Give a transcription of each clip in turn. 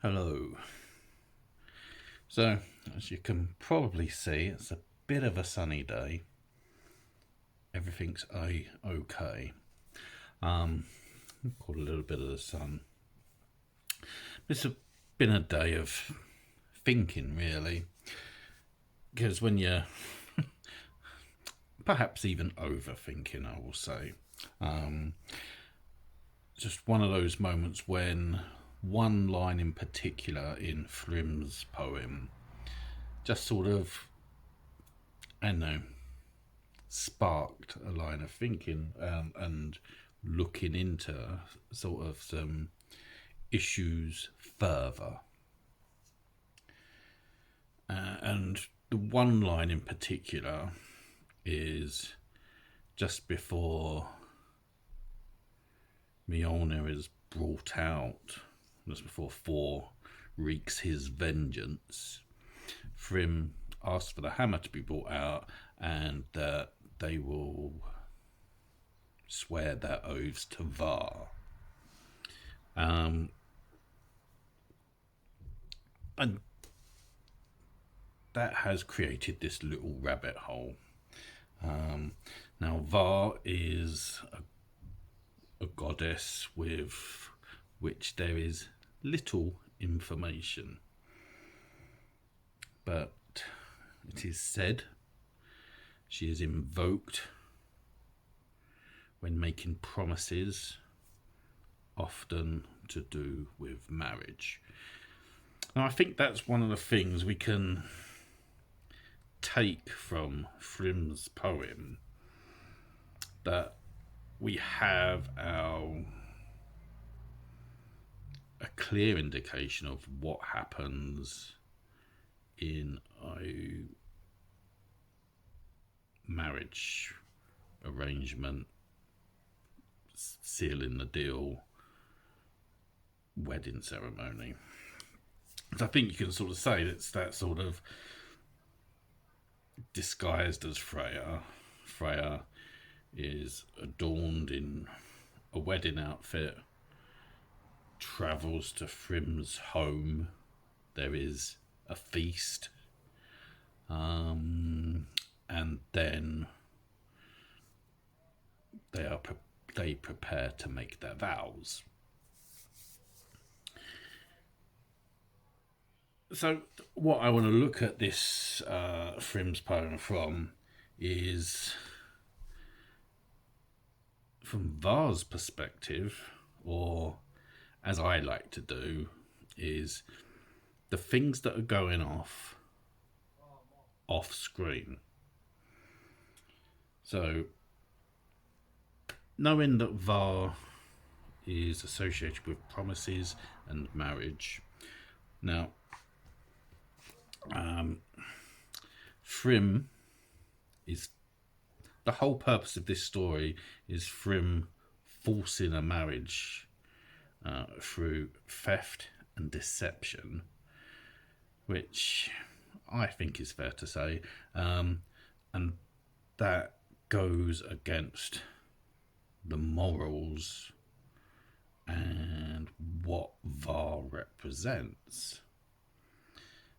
Hello. So, as you can probably see, it's a bit of a sunny day. Everything's okay. Um, caught a little bit of the sun. It's been a day of thinking, really, because when you're perhaps even overthinking, I will say, um, just one of those moments when one line in particular in Thrym's poem just sort of, I don't know, sparked a line of thinking and looking into sort of some issues further. And the one line in particular is just before Mjolnir is brought out, just before Thor wreaks his vengeance. Thrym asks for the hammer to be brought out and that they will swear their oaths to Var. And that has created this little rabbit hole. Now, Var is a goddess with which there is little information, but it is said she is invoked when making promises, often to do with marriage. Now, I think that's one of the things we can take from Thrym's poem, that we have a clear indication of what happens in a marriage arrangement, sealing the deal, wedding ceremony. So I think you can sort of say it's that sort of disguised as Freya. Freya is adorned in a wedding outfit, travels to Thrym's home. There is a feast, and then they prepare to make their vows. So, what I want to look at this Thrym's poem from is from Var's perspective, or as I like to do, is the things that are going off screen. So, knowing that Var is associated with promises and marriage. Now, Thrym is the whole purpose of this story is Thrym forcing a marriage through theft and deception, which I think is fair to say, and that goes against the morals and what Var represents.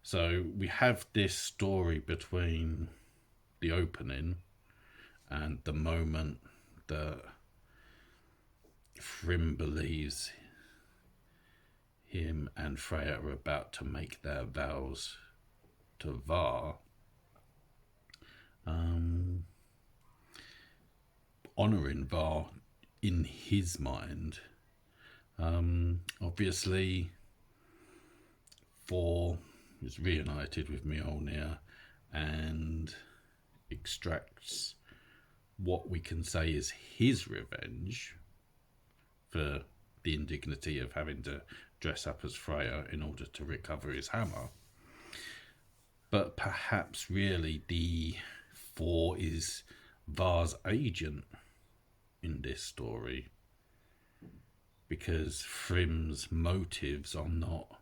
So we have this story between the opening and the moment that Thrym believes him and Freya are about to make their vows to Var, honouring Var in his mind. Obviously, Thor is reunited with Mjolnir and extracts what we can say is his revenge for the indignity of having to dress up as Freya in order to recover his hammer. But perhaps really the Thor is Var's agent in this story, because Thrym's motives are not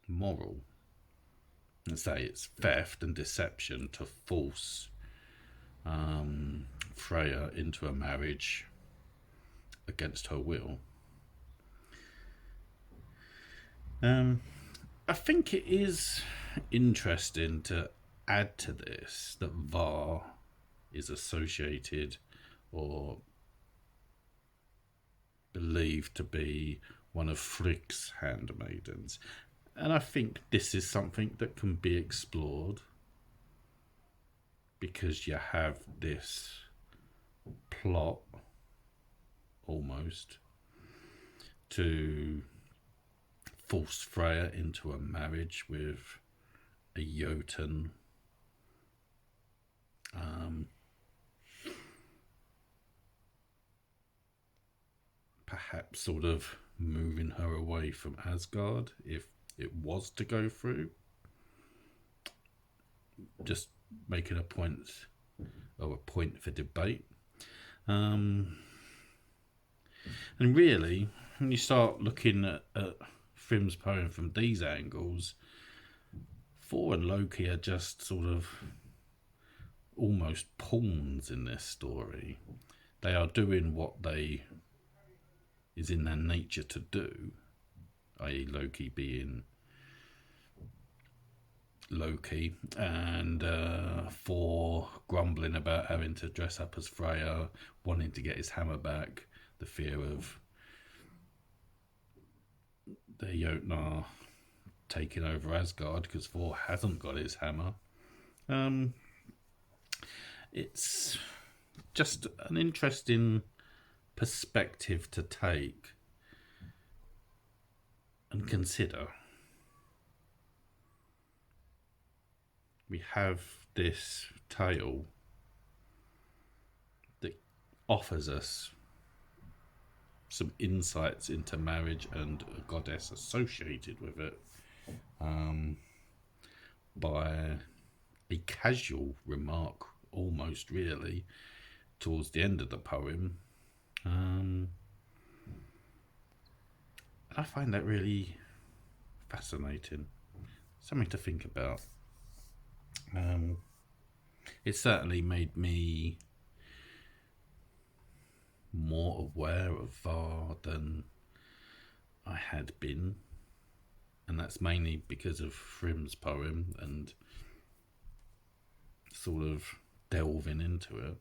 moral. Let's say it's theft and deception to force Freya into a marriage against her will. Um, I think it is interesting to add to this that Var is associated or believed to be one of Frigg's handmaidens. And I think this is something that can be explored because you have this plot almost to force Freya into a marriage with a Jotun. Perhaps sort of moving her away from Asgard if it was to go through. Just making a point or a point for debate. And really, when you start looking at Thrym's poem from these angles, Thor and Loki are just sort of almost pawns in this story. They are doing what they is in their nature to do, i.e. Loki being Loki, and Thor grumbling about having to dress up as Freya, wanting to get his hammer back, the fear of the Jotnar taking over Asgard because Thor hasn't got his hammer. It's just an interesting perspective to take and consider. We have this tale that offers us some insights into marriage and a goddess associated with it by a casual remark, almost really, towards the end of the poem. And I find that really fascinating. Something to think about. It certainly made me more aware of Var than I had been, and that's mainly because of Thrym's poem and sort of delving into it.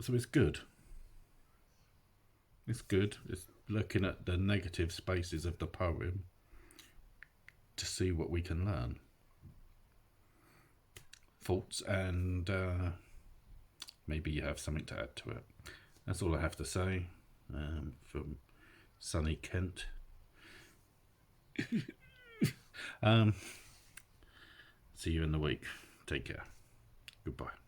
So it's good. It's good. It's looking at the negative spaces of the poem to see what we can learn. Thoughts, and maybe you have something to add to it. That's all I have to say from sunny Kent. See you in the week. Take care. Goodbye.